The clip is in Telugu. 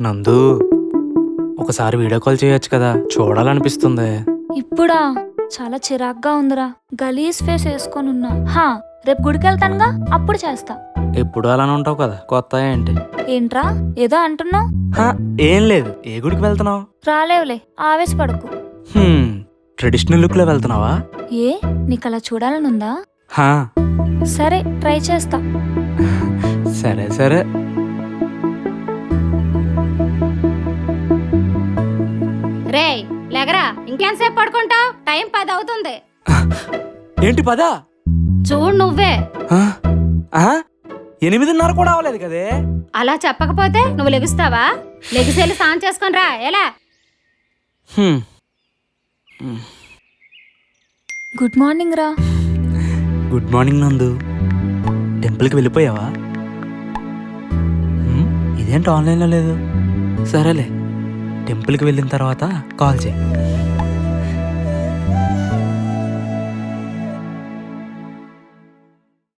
నందు, ఒకసారి వీడియో కాల్ చేయొచ్చు కదా, చూడాలనిపిస్తుంది. ఇప్పుడా? చాలా చిరాగ్గా ఉందిరా. గలీజ్ ఫేస్ వేసుకొనున్నా. రేపు గుడికి వెళ్తానుగా, అప్పుడు చేస్తా. ఎప్పుడు అలానే ఉంటావు కదా, కొత్త ఏంటి? ఏంట్రా ఏదో అంటున్నావు? ఏం లేదు. ఏ గుడికి వెళ్తున్నావు? రాలేవులే, ఆవేశపడకు. ట్రెడిషనల్ లుక్ లో వెళ్తున్నావా? ఏ నీకు అలా చూడాలనుందా? హా, సరే, ట్రై చేస్తా. సరే సరే. రేయ్ లేగరా, ఇంకెంతసేపు పడుకుంటావు? టైం 10 అవుతుంది. ఏంటి పదా? చూడు నువ్వే. 8:30 కూడా అవ్వలేదు కదే. అలా చెప్పకపోతే నువ్వు లెగుస్తావా? లెగిసేలు స్నానం చేసుకొని రా. ఎలా? గుడ్ మార్నింగ్ రా. గుడ్ మార్నింగ్ నందు. టెంపుల్కి వెళ్ళిపోయావా? ఇదేంటి ఆన్లైన్లో లేదు? సరేలే, టెంపుల్కి వెళ్ళిన తర్వాత కాల్ చేయి.